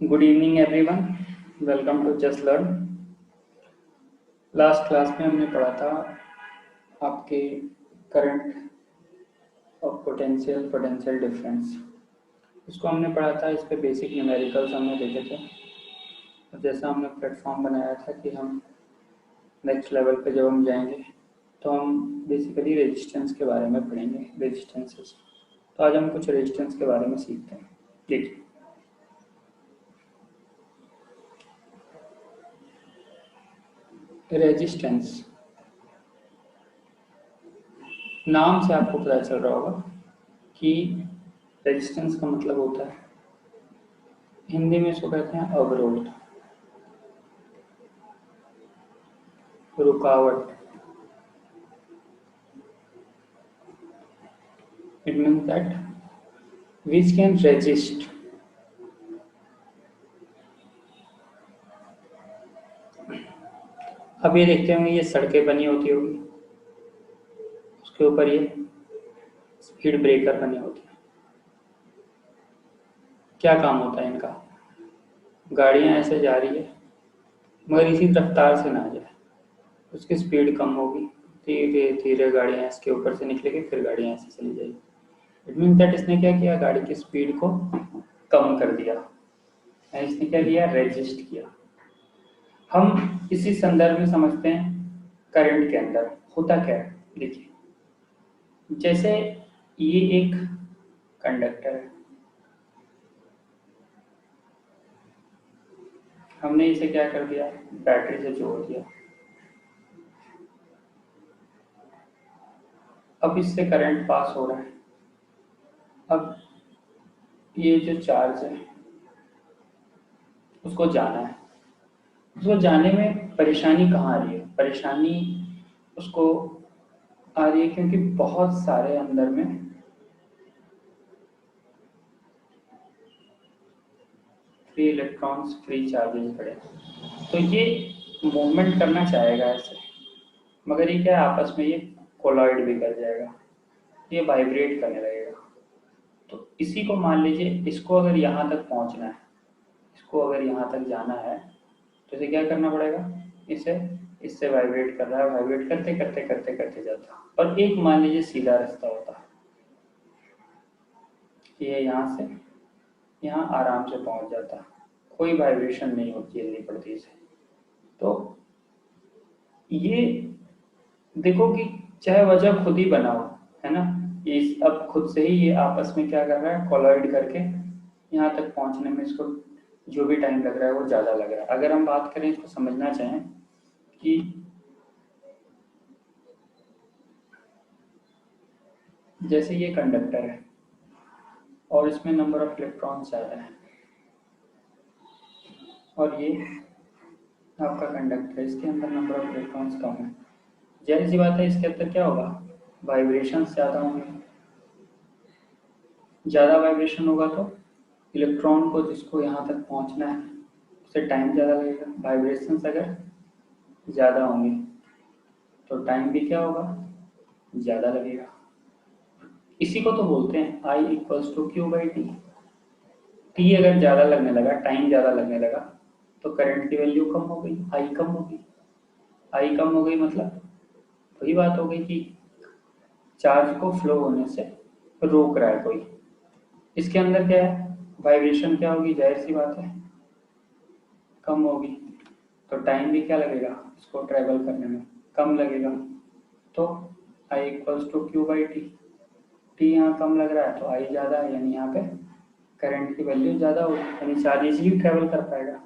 Good evening everyone, welcome to just learn. Last class में हमने पढ़ा था आपके करंट और पोटेंशियल पोटेंशियल डिफरेंस। इसको हमने पढ़ा था, इस पे बेसिक न्यूमेरिकल्स हमने देखे थे। और जैसा हमने प्लेटफॉर्म बनाया था कि हम नेक्स्ट लेवल पे जब हम जाएंगे तो हम बेसिकली रेजिस्टेंस के बारे में पढ़ेंगे, रेजिस्टेंसेस। तो आज हम कुछ रेजिस्टेंस के बारे में सीखते हैं। देखिए, रेजिस्टेंस नाम से आपको पता चल रहा होगा कि रेजिस्टेंस का मतलब होता है, हिंदी में इसको कहते हैं अवरोध, रुकावट। It means that which can resist. अब ये देखते होंगे, ये सड़कें बनी होती होगी, उसके ऊपर ये स्पीड ब्रेकर बने होते हैं। क्या काम होता है इनका? गाड़ियां ऐसे जा रही है मगर इसी रफ्तार से ना जाए, उसकी स्पीड कम होगी, धीरे धीरे गाड़ियां इसके ऊपर से निकलेगी, फिर गाड़ियां ऐसे चली जाएगी। इट मीन्स दैट इसने क्या किया, गाड़ी की स्पीड को कम कर दिया, इसने क्या किया, रेजिस्ट किया। हम इसी संदर्भ में समझते हैं करंट के अंदर होता क्या है। देखिए, जैसे ये एक कंडक्टर है, हमने इसे क्या कर दिया, बैटरी से जोड़ दिया। अब इससे करंट पास हो रहा है। अब ये जो चार्ज है उसको जाना है, उसको जाने में परेशानी कहाँ आ रही है? परेशानी उसको आ रही है क्योंकि बहुत सारे अंदर में फ्री इलेक्ट्रॉन्स, फ्री चार्जेस पड़े। तो ये मूवमेंट करना चाहेगा ऐसे, मगर ये क्या है, आपस में ये कोलॉइड भी कर जाएगा, ये वाइब्रेट करने लगेगा। तो इसी को मान लीजिए, इसको अगर यहाँ तक पहुँचना है, इसको अगर यहाँ तक जाना है, तो इसे क्या करना पड़ेगा, इसे इससे वाइब्रेट कर रहा है, वाइब्रेट करते करते करते करते जाता। और एक मान लीजिए सीधा रास्ता होता, ये यहाँ से यहाँ आराम से पहुँच जाता, कोई वाइब्रेशन नहीं होती, झेलनी पड़ती इसे। तो ये देखो कि चाहे वजह खुद ही बनाओ, है ना, ये अब खुद से ही ये आपस में क्या कर रहा है, कोलॉइड करके यहाँ तक पहुँचने में इसको जो भी टाइम लग रहा है वो ज़्यादा लग रहा है। अगर हम बात करें, इसको समझना चाहें कि जैसे ये कंडक्टर है और इसमें नंबर ऑफ इलेक्ट्रॉन्स ज़्यादा है, और ये आपका कंडक्टर है, इसके अंदर नंबर ऑफ इलेक्ट्रॉन्स कम है। जाहिर सी बात है, इसके अंदर क्या होगा, वाइब्रेशन ज़्यादा होंगे। ज़्यादा वाइब्रेशन होगा तो इलेक्ट्रॉन को जिसको यहाँ तक पहुँचना है उसे टाइम ज़्यादा लगेगा। वाइब्रेशंस अगर ज़्यादा होंगे तो टाइम भी क्या होगा, ज़्यादा लगेगा। इसी को तो बोलते हैं I equals to Q by T. T अगर ज़्यादा लगने लगा, टाइम ज़्यादा लगने लगा, तो करंट की वैल्यू कम हो गई, आई कम हो गई। आई कम हो गई मतलब वही बात हो गई कि चार्ज को फ्लो होने से रोक रहा है कोई। इसके अंदर क्या है, वाइब्रेशन क्या होगी, जाहिर सी बात है कम होगी, तो टाइम भी क्या लगेगा, इसको ट्रेवल करने में कम लगेगा। तो I equals to Q by T. T यहाँ कम लग रहा है तो आई ज़्यादा है, यानी यहाँ पे करंट की वैल्यू ज़्यादा होगी, यानी चार्ज इजीली ट्रेवल कर पाएगा।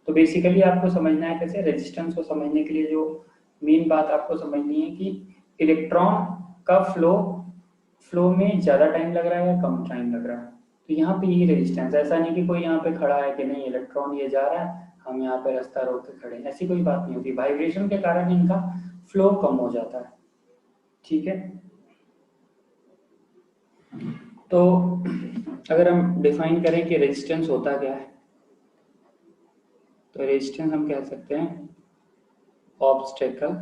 तो बेसिकली आपको समझना है कैसे, रेजिस्टेंस को समझने के लिए जो मेन बात आपको समझनी है कि इलेक्ट्रॉन का फ्लो में ज़्यादा टाइम लग रहा है या कम टाइम लग रहा है। तो यहाँ पे ये रेजिस्टेंस, ऐसा नहीं कि कोई यहाँ पे खड़ा है कि नहीं इलेक्ट्रॉन ये जा रहा है, हम यहाँ पे रास्ता रोक के खड़े हैं, ऐसी कोई बात नहीं होती। वाइब्रेशन के कारण इनका फ्लो कम हो जाता है, ठीक है। तो अगर हम डिफाइन करें कि रेजिस्टेंस होता क्या है, तो रेजिस्टेंस हम कह सकते हैं obstacle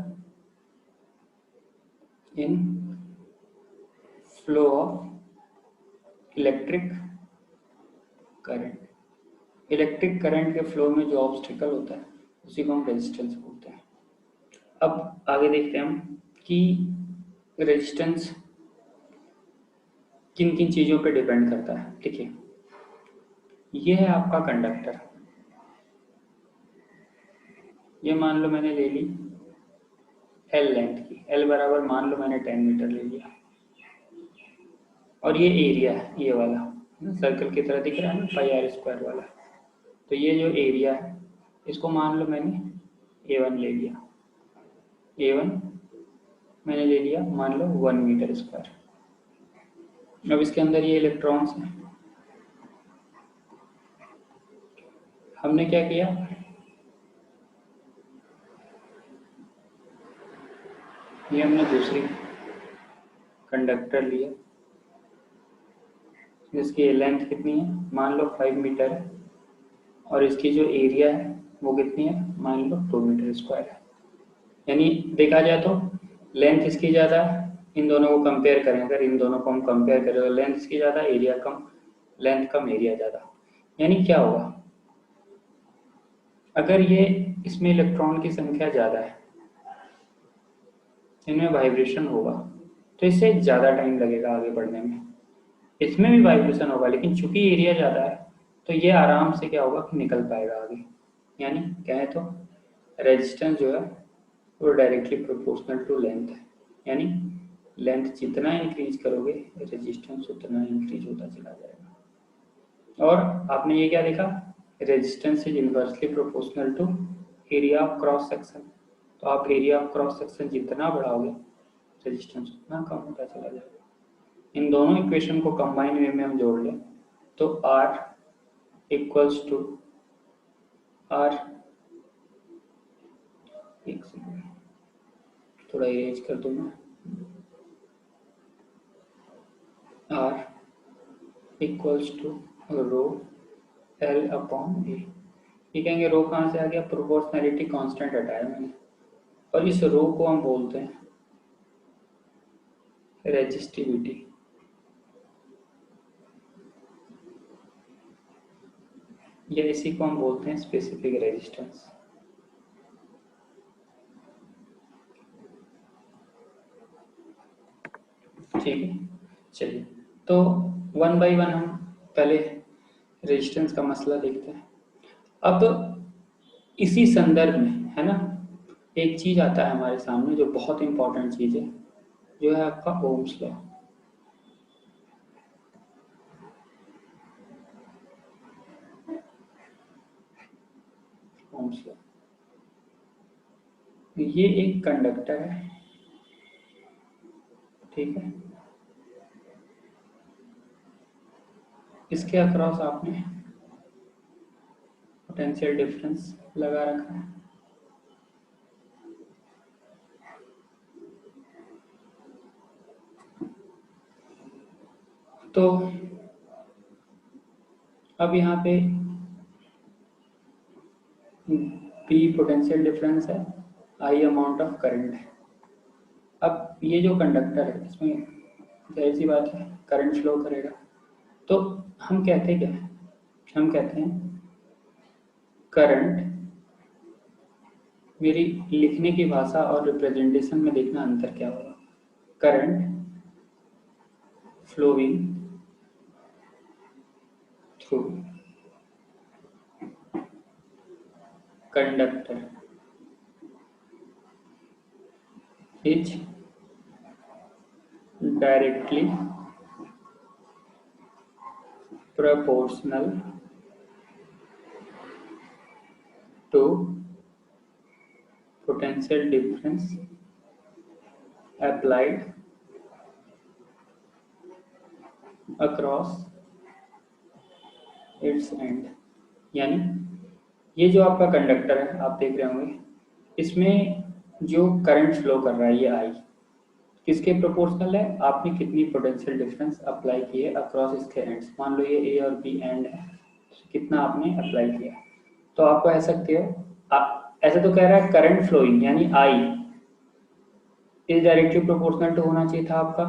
in flow of electric current. Electric current के फ्लो में जो ऑब्स्टिकल होता है उसी को हम रेजिस्टेंस बोलते हैं। अब आगे देखते हैं हम कि रेजिस्टेंस किन किन चीज़ों पे डिपेंड करता है। देखिए, ये है आपका कंडक्टर, ये मान लो मैंने ले ली एल लेंथ की, एल बराबर मान लो मैंने 10 मीटर ले लिया, और ये एरिया है ये वाला, सर्कल की तरह दिख रहा है ना, पाई आर स्क्वायर वाला। तो ये जो एरिया है इसको मान लो मैंने A1 ले लिया, A1 मैंने ले लिया मान लो 1 मीटर स्क्वायर। अब इसके अंदर ये इलेक्ट्रॉन्स हैं, हमने क्या किया, ये हमने दूसरी कंडक्टर लिया जिसकी लेंथ कितनी है मान लो 5 मीटर है, और इसकी जो एरिया है वो कितनी है मान लो 2 मीटर स्क्वायर है। यानी देखा जाए तो लेंथ इसकी ज़्यादा है, इन दोनों को कंपेयर करें, अगर इन दोनों को हम कंपेयर करें तो लेंथ इसकी ज़्यादा, एरिया कम, लेंथ कम एरिया ज़्यादा। यानी क्या होगा, अगर ये इसमें इलेक्ट्रॉन की संख्या ज़्यादा है, इनमें वाइब्रेशन होगा, तो इससे ज़्यादा टाइम लगेगा आगे बढ़ने में। इसमें भी वाइब्रेशन होगा, लेकिन चूंकि एरिया ज़्यादा है तो ये आराम से क्या होगा कि निकल पाएगा आगे। यानी कहें तो रेजिस्टेंस जो है वो डायरेक्टली प्रोपोर्शनल टू लेंथ है, यानी लेंथ जितना इंक्रीज करोगे रेजिस्टेंस उतना इंक्रीज होता चला जाएगा। और आपने ये क्या देखा, resistance is inversely proportional to area of cross section. तो आप एरिया ऑफ क्रॉस सेक्शन जितना बढ़ाओगे रेजिस्टेंस उतना कम होता चला जाएगा। इन दोनों इक्वेशन को कंबाइन वे में हम जोड़ लें तो R इक्वल्स टू R, एक सेकेंड थोड़ा इरेज कर दूँ मैं, R equals to rho L upon A. ये कहेंगे रो कहाँ से आ गया, प्रोपोर्शनैलिटी कांस्टेंट हटाया मैंने, और इस रो को हम बोलते हैं रेजिस्टिविटी। या इसी को हम बोलते हैं स्पेसिफिक रेजिस्टेंस। ठीक है, चलिए तो वन बाय वन हम पहले रेजिस्टेंस का मसला देखते हैं। अब इसी संदर्भ में है ना, एक चीज आता है हमारे सामने जो बहुत इंपॉर्टेंट चीज है, जो है आपका ओम्स लॉ। ओम्स लॉ, ये एक कंडक्टर है, ठीक है, इसके अक्रॉस आपने पोटेंशियल डिफरेंस लगा रखा है। तो अब यहाँ पे P पोटेंशियल डिफरेंस है, I अमाउंट ऑफ करंट है। अब ये जो कंडक्टर है इसमें जाहिर सी बात है करंट फ्लो करेगा, तो हम कहते हैं क्या, हम कहते हैं करंट, मेरी लिखने की भाषा और रिप्रेजेंटेशन में देखना अंतर क्या होगा, current flowing through conductor is directly proportional to potential difference applied across its end। यानी ये जो आपका कंडक्टर है आप देख रहे होंगे, इसमें जो करंट फ्लो कर रहा है ये आई किसके प्रोपोर्शनल है, आपने कितनी पोटेंशियल डिफरेंस अप्लाई की है अक्रॉस इसके एंड्स। मान लो ये ए और बी एंड है, तो कितना आपने अप्लाई किया, तो आप कह सकते हो ऐसा तो कह रहा है करंट फ्लोइंग, यानी I is directly proportional to होना चाहिए था आपका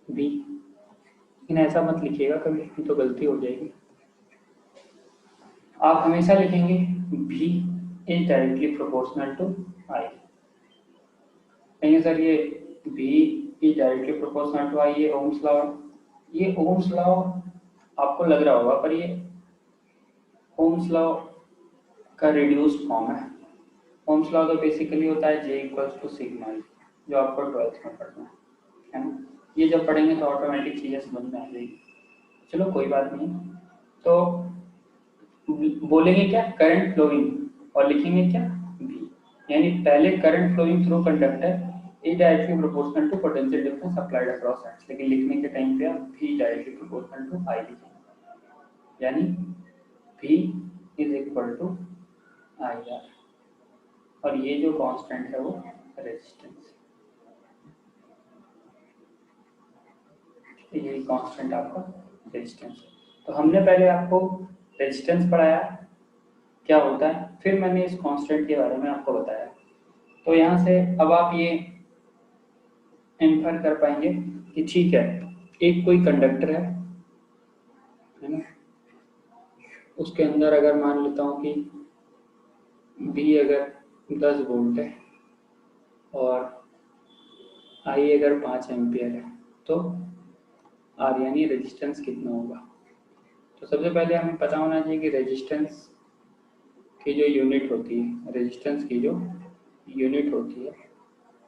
बी, लेकिन ऐसा मत लिखिएगा कभी, तो गलती हो जाएगी। आप हमेशा लिखेंगे V is directly proportional to I। कहेंगे सर ये V is directly proportional to I, ये ओम्स लॉ, ये ओम्स लॉ आपको लग रहा होगा पर ये ओम्स लॉ का रिड्यूस्ड फॉर्म है। ओम्स लॉ तो बेसिकली होता है J equals to sigma I, जो आपको 12th में पढ़ना है ना। ये जब पढ़ेंगे तो ऑटोमेटिक चीज़ें समझ में आ जाएगी। चलो कोई बात नहीं। तो बोलेंगे क्या, करंट फ्लोइंग, और लिखेंगे क्या, V। यानी पहले current flowing through conductor is directly proportional to potential difference applied across sides, लेकिन लिखने के टाइम पे आप V directly proportional to I लिखेंगे, यानी V is equal to IR, और ये जो कांस्टेंट है वो रेजिस्टेंस, ये कांस्टेंट आपका रेजिस्टेंस है। तो हमने पहले आपको रेजिस्टेंस पढ़ाया क्या होता है, फिर मैंने इस कांस्टेंट के बारे में आपको बताया। तो यहाँ से अब आप ये इन्फर कर पाएंगे कि ठीक है, एक कोई कंडक्टर है ना, उसके अंदर अगर मान लेता हूँ कि B अगर 10 वोल्ट है और I अगर 5 एम्पियर है, तो R यानी रेजिस्टेंस कितना होगा। तो सबसे पहले हमें पता होना चाहिए कि रेजिस्टेंस की जो यूनिट होती है, रेजिस्टेंस की जो यूनिट होती है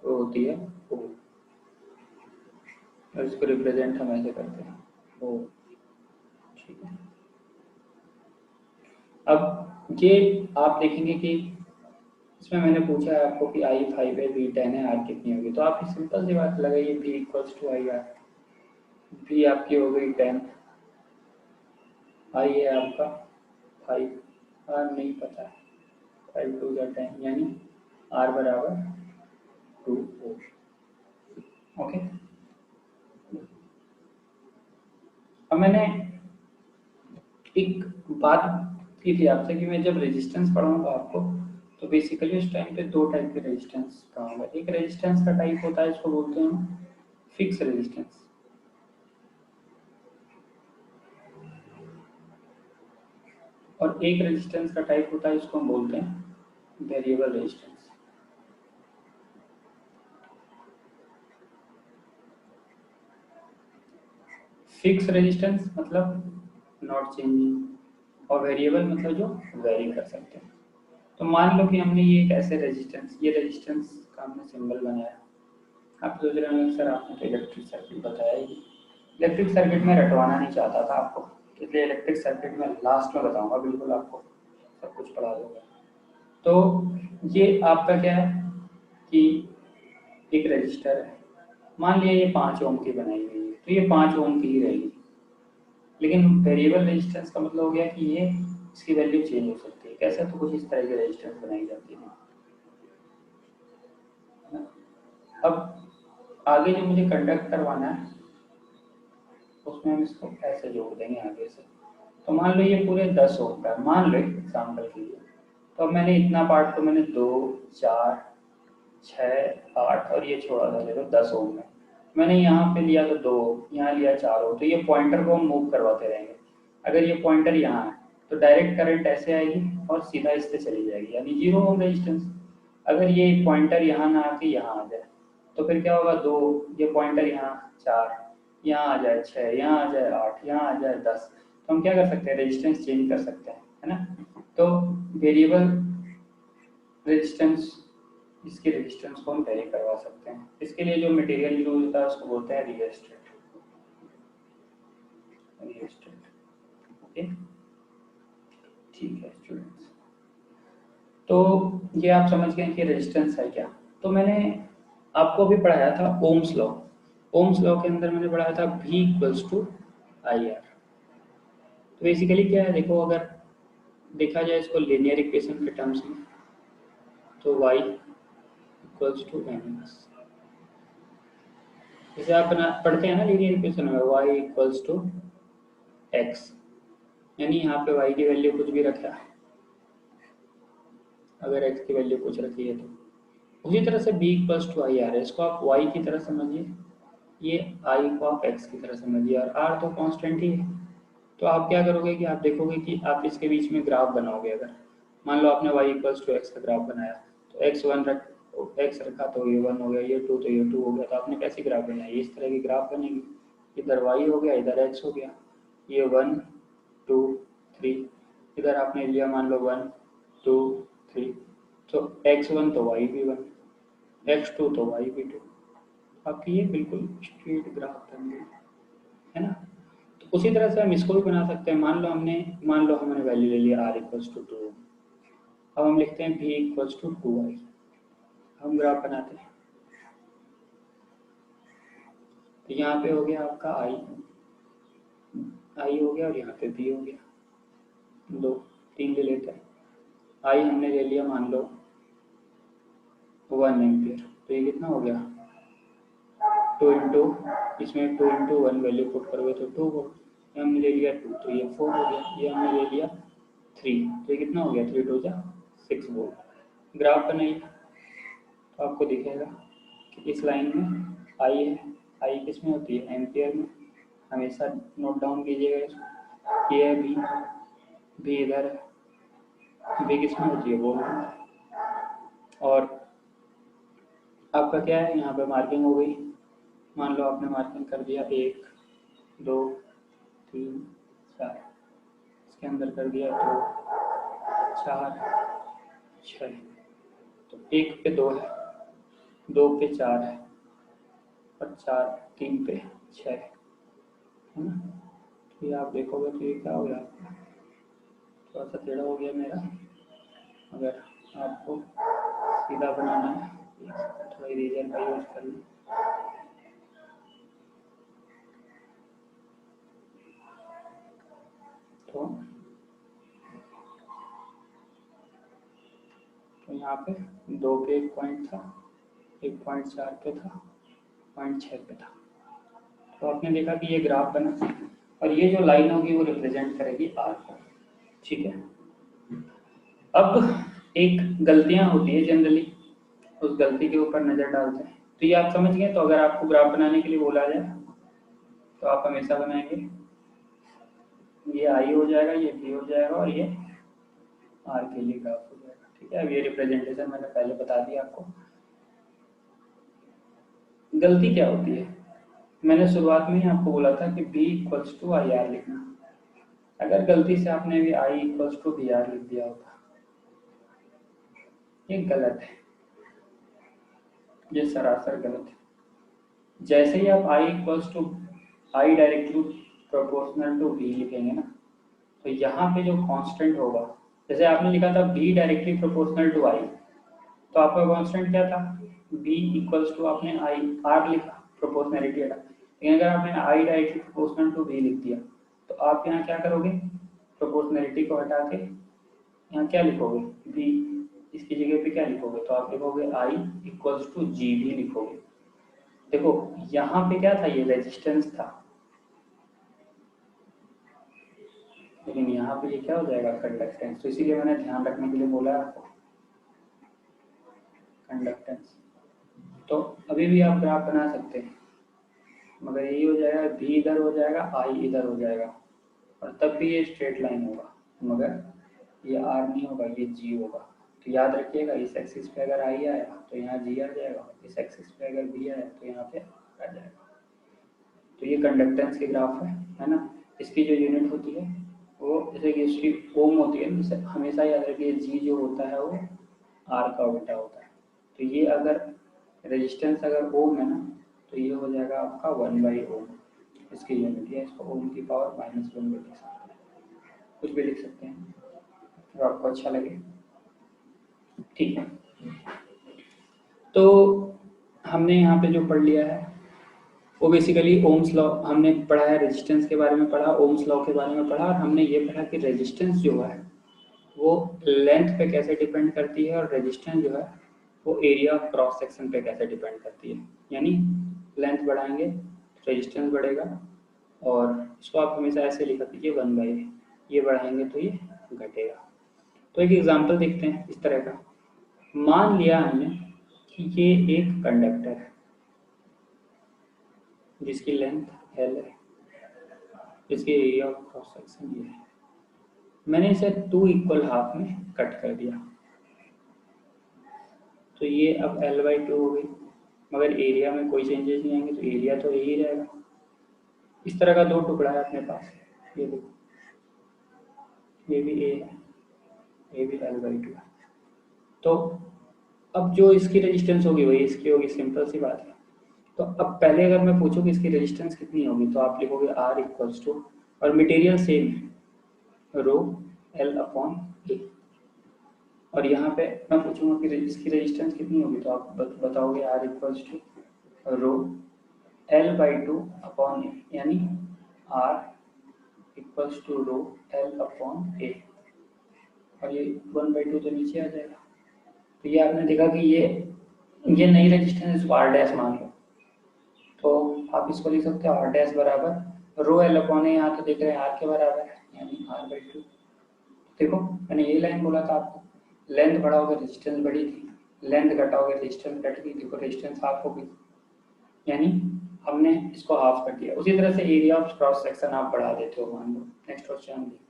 वो होती है ओम, और इसको रिप्रेजेंट हम ऐसे करते हैं ओम। ठीक है, अब ये आप देखेंगे कि इसमें मैंने पूछा है आपको कि I 5 है, V 10 है, R कितनी होगी। तो आप सिंपल सी बात लगाइए, V equals to IR। V आपकी हो गई 10, I है आपका 5, R नहीं पता है, 5 2 10, यानी R बराबर 2 ओम। ओके, अब मैंने एक बात की थी आपसे कि मैं जब रेजिस्टेंस पढ़ाऊंगा आपको, तो बेसिकली उस टाइम पे दो टाइप के रेजिस्टेंस पढ़ाऊंगा। एक रेजिस्टेंस का टाइप होता है, इसको बोलते हैं फिक्स रेजिस्टेंस, और एक रेजिस्टेंस का टाइप होता है, इसको हम बोलते हैं वेरिएबल रेजिस्टेंस। फिक्स रेजिस्टेंस मतलब नॉट चेंजिंग, और वेरिएबल मतलब जो वेरी कर सकते हैं। तो मान लो कि हमने ये एक ऐसे रेजिस्टेंस, ये रेजिस्टेंस का हमने सिंबल बनाया। आप सोच रहे होंगे सर आपने तो इलेक्ट्रिक सर्किट बताया ही, इलेक्ट्रिक सर्किट में रटवाना नहीं चाहता था आपको, इसलिए इलेक्ट्रिक सर्किट में लास्ट में बताऊंगा, बिल्कुल आपको सब कुछ पढ़ा दूंगा। तो ये आपका क्या है कि एक रजिस्टर है, मान लिया ये 5 ओम की बनाई हुई है, तो ये 5 ओम की ही रहेगी। लेकिन वेरिएबल रेजिस्टेंस का मतलब हो गया कि ये इसकी वैल्यू चेंज हो सकती है। कैसे, तो कुछ इस तरह की रेजिस्टेंस बनाई जाती है। अब आगे जो मुझे कंडक्ट करवाना है उसमें हम इसको ऐसे जोड़ देंगे आगे से। तो मान लो ये पूरे 10 ओम का, मान लो एग्जाम्पल के लिए। तो अब मैंने इतना पार्ट तो मैंने 2 4 6 8 और ये छोड़ा था, ले लो 10 ओम में। मैंने यहाँ पे लिया तो 2, यहाँ लिया 4 ओम, तो ये पॉइंटर को हम मूव करवाते रहेंगे। अगर ये पॉइंटर यहाँ है तो डायरेक्ट करंट ऐसे आएगी और सीधा इससे चली जाएगी, यानी 0 ओम रेजिस्टेंस। अगर ये पॉइंटर यहाँ ना आके यहाँ आ जाए तो फिर क्या होगा, 2, ये पॉइंटर यहाँ 4, यहाँ आ जाए 6, यहाँ आ जाए 8, यहाँ आ जाए 10, तो हम क्या कर सकते हैं, रेजिस्टेंस चेंज कर सकते हैं, है ना। तो वेरिएबल रेजिस्टेंस, इसके रेजिस्टेंस को हम वेरी करवा सकते हैं। इसके लिए जो मटेरियल यूज होता है उसको बोलते हैं रिएस्टेट। ओके, ठीक है स्टूडेंट्स। तो ये आप समझ गए कि रेजिस्टेंस है क्या। तो मैंने आपको भी पढ़ाया था ओम्स लॉ। ओम्स लॉ के अंदर मैंने पढ़ाया था V इक्वल्स टू IR। तो बेसिकली क्या है, देखो अगर देखा जाए इसको लीनियर इक्वेशन के टर्म्स में, तो y इक्वल्स टू mx, जैसे आप पढ़ते हैं ना लीनियर इक्वेशन में, y इक्वल्स टू x, यानी यहाँ पे y की वैल्यू कुछ भी रखा है, अगर x की वैल्यू कुछ रखी है तो उसी तरह से b इक्वल्स टू IR है। इसको आप y की तरह समझिए, ये I को आप x की तरह समझिए, और R तो कांस्टेंट ही है, तो आप क्या करोगे कि आप देखोगे कि आप इसके बीच में ग्राफ बनाओगे। अगर मान लो आपने y इक्वल्स टू एक्स का ग्राफ बनाया, तो एक्स रखा तो ये 1 हो गया, ये 2 तो ये 2 हो गया, तो आपने कैसी ग्राफ बनाई? इस तरह की ग्राफ बनेगी। इधर y हो गया, इधर x हो गया, ये 1 2 3, इधर आपने लिया मान लो 1 2 3, तो x1 तो y भी 1, x2 तो y भी 2। आपकी ये बिल्कुल स्ट्रेट ग्राफ बन गई, है ना। तो उसी तरह से हम इसको भी बना सकते हैं। मान लो हमने वैल्यू ले लिया r इक्वल्स टू 2। अब हम लिखते हैं v इक्वल्स टू 2y। हम ग्राफ बनाते हैं, तो यहाँ पे हो गया आपका i हो गया, और यहाँ पे b हो गया। 2 3 ले लेते हैं। i हमने ले लिया मान लो 1 एम्पियर, तो ये कितना हो गया 2 इंटू, इसमें 2 इंटू 1 वैल्यू पुट करोगे तो 2 वोल्ट। ये हमने ले लिया 2, तो ये 4 हो गया। ये हमने ले लिया 3, तो ये कितना हो गया 3 2 जा 6 वोल्ट। ग्राफ बनाइए तो आपको दिखेगा कि इस लाइन में आई है। आई किस में होती है? एम्पियर में। हमेशा नोट डाउन कीजिएगा इसको। ये है भी इधर है, भी किस में होती है? वोल्ट में। और आपका क्या है, यहाँ पे मार्किंग हो गई। मान लो आपने मार्किंग कर दिया 1 2 3 4, इसके अंदर कर दिया 2 4 6, तो 1 पे 2 है, 2 पे 4 है, और 3 पे 6 है ना। तो ये आप देखोगे तो ये क्या हो गया आपका, थोड़ा सा टेढ़ा हो गया मेरा। अगर आपको सीधा बनाना है थोड़ा इरेजर का यूज कर लें। तो यहाँ पे 2 पे 1 पॉइंट था, 1.4 पे था, 0.6 पे था। तो आपने देखा कि ये ग्राफ बना, और ये जो लाइन होगी वो रिप्रेजेंट करेगी आर को। ठीक है। अब एक गलतियां होती है जनरली, उस गलती के ऊपर नजर डालते हैं। तो ये आप समझ गए। तो अगर आपको ग्राफ बनाने के लिए बोला जाए तो आप हमेशा बनाएंगे ये आई हो जाएगा, ये बी हो जाएगा, और ये आर के लिए ग्राफ हो जाएगा। ठीक है। अब ये रिप्रेजेंटेशन मैंने पहले बता दिया आपको। गलती क्या होती है, मैंने शुरुआत में ही आपको बोला था कि b equals to I R लिखना। अगर गलती से आपने भी i equals to B R लिख दिया होता, ये गलत है, ये सरासर गलत है। जैसे ही आप i equals to I directly proportional to b लिखेंगे ना, तो यहाँ पे जो कांस्टेंट होगा, जैसे आपने लिखा था b directly proportional to i, तो आपका कांस्टेंट क्या था? b इक्वल्स टू आपने आई आर लिखा, प्रोपोर्शनलिटी हटा। लेकिन अगर आपने i directly proportional to b लिख दिया, तो आप यहाँ क्या करोगे? प्रोपोर्शनलिटी को हटा के यहाँ क्या लिखोगे? b, इसकी जगह पे क्या लिखोगे? तो आप लिखोगे i इक्वल्स टू जी भी लिखोगे। देखो यहाँ पे क्या था, ये रेजिस्टेंस था, लेकिन यहाँ पे ये क्या हो जाएगा? कंडक्टेंस। तो इसीलिए मैंने ध्यान रखने के लिए बोला आपको कंडक्टेंस। तो अभी भी आप ग्राफ बना सकते हैं, मगर यही हो जाएगा, भी इधर हो जाएगा, आई इधर हो जाएगा, और तब भी ये स्ट्रेट लाइन होगा, मगर ये आर नहीं होगा, ये जी होगा। तो याद रखिएगा, इस एक्सिस पे अगर आई आया तो यहाँ जी आ जाएगा, इस एक्सिस पे अगर बी आया तो यहाँ पे आ जाएगा। तो ये कंडक्टेंस के ग्राफ है ना। इसकी जो यूनिट होती है वो, जैसे कि इसकी ओम होती है, जैसे हमेशा याद रखिए जी जो होता है वो आर का उल्टा होता है। तो ये अगर रेजिस्टेंस अगर ओम है ना, तो ये हो जाएगा आपका 1/ओम, इसकी यूनिट है। इसको ओम की पावर -1 भी लिख सकते हैं, कुछ भी लिख सकते हैं जो आपको अच्छा लगे। ठीक है। तो हमने यहाँ पे जो पढ़ लिया है वो बेसिकली ओम्स लॉ हमने पढ़ा है, रेजिस्टेंस के बारे में पढ़ा, ओम्स लॉ के बारे में पढ़ा, और हमने ये पढ़ा कि रेजिस्टेंस जो है वो लेंथ पे कैसे डिपेंड करती है, और रेजिस्टेंस जो है वो एरिया ऑफ क्रॉस सेक्शन पे कैसे डिपेंड करती है। यानी लेंथ बढ़ाएंगे रेजिस्टेंस बढ़ेगा, और इसको आप हमेशा ऐसे लिख दीजिए 1/, ये बढ़ाएंगे तो ये घटेगा। तो एक एग्जांपल देखते हैं इस तरह का। मान लिया हमने कि ये एक कंडक्टर है जिसकी लेंथ L है, इसके एरिया ऑफ क्रॉस सेक्शन ये है। मैंने इसे 2 इक्वल हाफ में कट कर दिया, तो ये अब L/2 हो गई, मगर एरिया में कोई चेंजेस नहीं आएंगे, तो एरिया तो यही रहेगा। इस तरह का 2 टुकड़ा है अपने पास, ये देखो, ये भी A है, ये भी L/2 है। तो अब जो इसकी रेजिस्टेंस होगी वही इसकी होगी, सिंपल सी बात है। तो अब पहले अगर मैं पूछूँ कि इसकी रेजिस्टेंस कितनी होगी, तो आप लिखोगे R इक्वल्स टू, और मटेरियल सेम है, रो L/A। और यहाँ पे मैं पूछूंगा कि इसकी रेजिस्टेंस कितनी होगी, तो आप बताओगे R equals to rho L/2 यानी R equals to row L/A, और ये 1/2 तो नीचे आ जाएगा। तो ये आपने देखा कि ये नई रेजिस्टेंस, इसको R डैश मान लो, तो आप इसको लिख सकते हो R डैश बराबर रो L/A, यहाँ तो देख रहे हैं R के बराबर है, यानी R/2। देखो मैंने ये लाइन बोला था आपको, लेंथ बढ़ाओगे रेजिस्टेंस बढ़ी थी, लेंथ घटाओगे रेजिस्टेंस घट गई, देखो रेजिस्टेंस हाफ हो गई, यानी हमने इसको हाफ कर दिया। उसी तरह से एरिया ऑफ क्रॉस सेक्शन आप बढ़ा देते हो, मान लो। नेक्स्ट क्वेश्चन देखते हैं,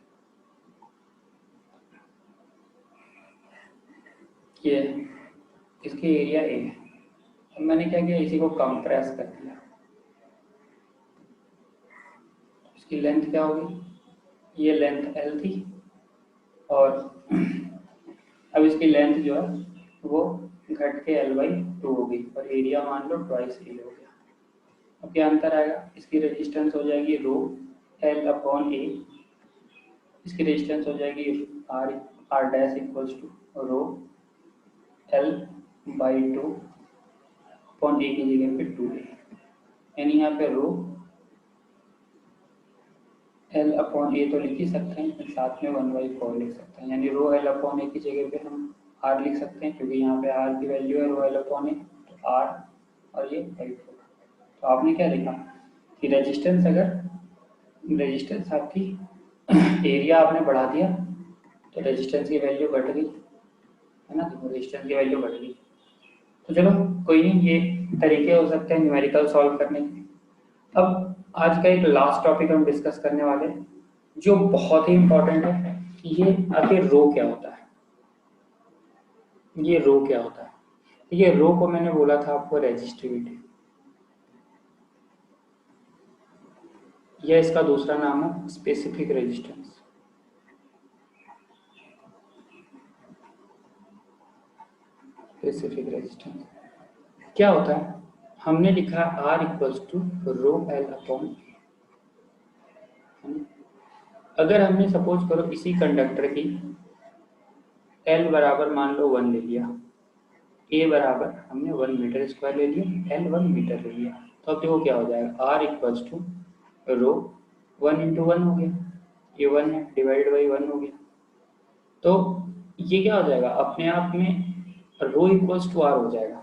ये इसकी एरिया ए है। अब मैंने क्या किया, इसी को कंप्रेस कर दिया, इसकी लेंथ क्या होगी, ये लेंथ L थी, और अब इसकी लेंथ जो है वो घट के L/2 हो गई, और एरिया मान लो ट्वाइस ए हो गया। अब क्या अंतर आएगा, इसकी रेजिस्टेंस हो जाएगी रो L/A, इसकी रेजिस्टेंस हो जाएगी R dash equals to rho L/2 upon A की जगह पे 2A, यानी यहाँ पे रो L/A तो लिख ही सकते हैं, साथ में 1/4 लिख सकते हैं, यानी रो L/A की जगह पे हम R लिख सकते हैं, क्योंकि यहाँ पे R की वैल्यू है रो L/A, तो R और ये 4। तो आपने क्या लिखा कि रेजिस्टेंस, अगर रेजिस्टेंस आपकी एरिया आपने बढ़ा दिया तो रेजिस्टेंस की वैल्यू घट गई, है ना, तो रेजिस्टेंस की वैल्यू घट गई। तो चलो कोई नहीं, ये तरीके हो सकते हैं न्यूमेरिकल सॉल्व करने के। अब आज का एक लास्ट टॉपिक हम डिस्कस करने वाले हैं, जो बहुत ही इंपॉर्टेंट है, ये आखिर रो क्या होता है। ये रो क्या होता है, ये रो को मैंने बोला था आपको रेजिस्टिविटी, यह इसका दूसरा नाम है स्पेसिफिक रेजिस्टेंस। स्पेसिफिक रेजिस्टेंस क्या होता है, हमने लिखा R equals to row L/A। अगर हमने सपोज करो इसी कंडक्टर की L बराबर मान लो 1 ले लिया, A बराबर हमने 1 मीटर स्क्वायर ले लिया, L 1 मीटर ले लिया, तो अब देखो क्या हो जाएगा, R equals to rho 1 into 1 हो गया, ये 1 है, डिवाइड बाई 1 हो गया। तो ये क्या हो जाएगा, अपने आप में रो इक्वल्स टू R हो जाएगा,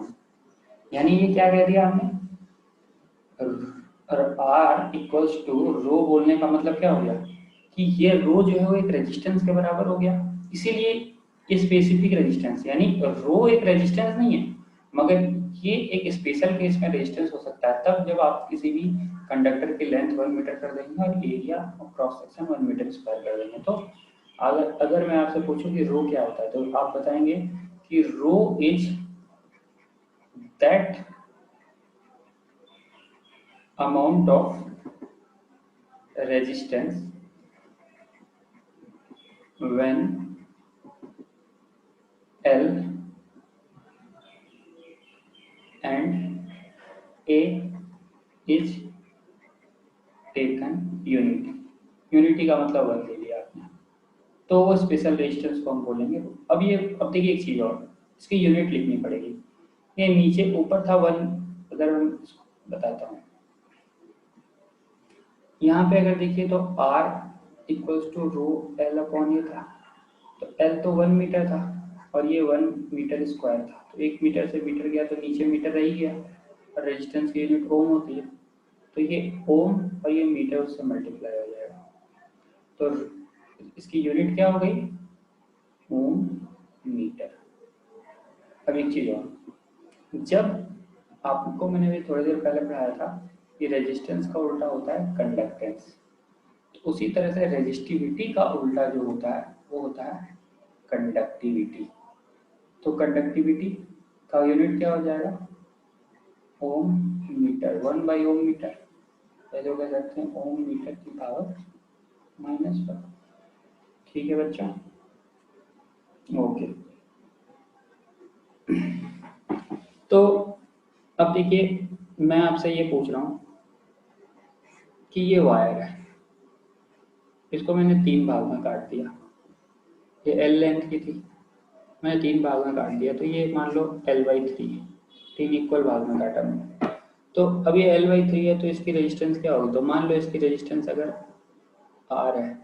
यानी ये क्या कह दिया हमने, और R इक्वल्स टू रो बोलने का मतलब क्या हो गया कि ये रो जो है वो एक रेजिस्टेंस के बराबर हो गया, इसीलिए ये स्पेसिफिक रेजिस्टेंस, यानी रो एक रेजिस्टेंस नहीं है, मगर ये एक स्पेशल केस में रेजिस्टेंस हो सकता है, तब जब आप किसी भी कंडक्टर की लेंथ 1 मीटर कर देंगे और एरिया और क्रॉस सेक्शन 1 मीटर स्क्वायर कर देंगे। तो अगर मैं आपसे पूछूं कि रो क्या होता है, तो आप बताएंगे कि rho is that amount of resistance when L and A is taken unity। Unity का मतलब 1 ले लिया आपने, तो वो स्पेशल रेजिस्टेंस को हम बोलेंगे। अब देखिए एक चीज और, इसकी यूनिट लिखनी पड़ेगी। ये नीचे ऊपर था 1, अगर मैं बताता हूँ, यहाँ पे अगर देखिए तो R equals to row L/A था, तो L तो 1 मीटर था और ये 1 मीटर स्क्वायर था, तो 1 मीटर से मीटर गया तो नीचे मीटर रह ही गया, और रेजिस्टेंस की यूनिट ओम होती है, तो ये ओम और ये मीटर उससे मल्टीप्लाई हो जाएगा, तो इसकी यूनिट क्या हो गई, ओम मीटर। अब एक चीज और, जब आपको मैंने भी थोड़ी देर पहले पढ़ाया था कि रेजिस्टेंस का उल्टा होता है कंडक्टेंस, उसी तरह से रेजिस्टिविटी का उल्टा जो होता है वो होता है कंडक्टिविटी। तो कंडक्टिविटी का यूनिट क्या हो जाएगा, ओम मीटर, 1/ओम मीटर, पहले कह सकते हैं ओम मीटर की पावर -1। ठीक है बच्चों, ओके। तो अब देखिए मैं आपसे ये पूछ रहा हूँ कि ये वायर है, इसको मैंने 3 भाग में काट दिया, ये L लेंथ की थी, मैंने 3 भाग में काट दिया, तो ये मान लो L/3 है, 3 इक्वल भाग में काटा मैंने। तो अब ये L/3 है तो इसकी रेजिस्टेंस क्या होगी, तो मान लो इसकी रेजिस्टेंस अगर R है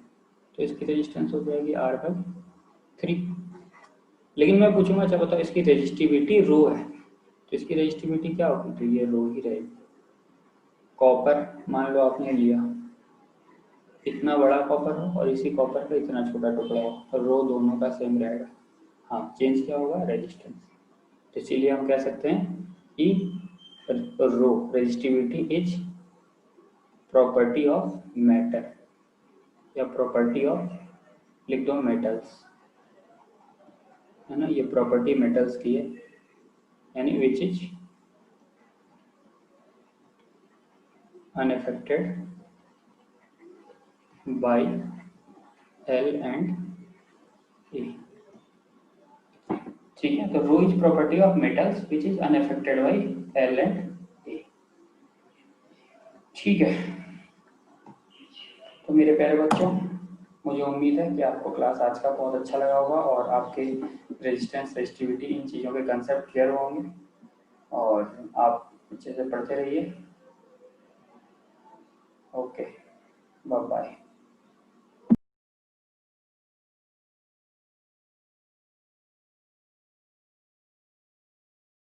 तो इसकी रेजिस्टेंस हो जाएगी R/3। लेकिन मैं पूछूंगा अच्छा बताओ इसकी रेजिस्टिविटी रो है, तो इसकी रेजिस्टिविटी क्या होगी, तो ये रो ही रहेगी। कॉपर मान लो आपने लिया, इतना बड़ा कॉपर हो और इसी कॉपर का इतना छोटा टुकड़ा हो, तो रो दोनों का सेम रहेगा। हाँ, चेंज क्या होगा, रेजिस्टेंस। तो इसीलिए हम कह सकते हैं कि rho resistivity is property of matter, या प्रॉपर्टी ऑफ, लिख दो मेटल्स, है ना, ये प्रॉपर्टी मेटल्स की है, यानी which is unaffected by L and A। ठीक है, तो rho is property of metals which is unaffected by L and A। ठीक है, तो मेरे प्यारे बच्चों, मुझे उम्मीद है कि आपको क्लास आज का बहुत अच्छा लगा होगा और आपके रेजिस्टेंस, रेजिस्टिविटी, इन चीज़ों के कंसेप्ट क्लियर होंगे और आप अच्छे से पढ़ते रहिए। Okay, bye bye.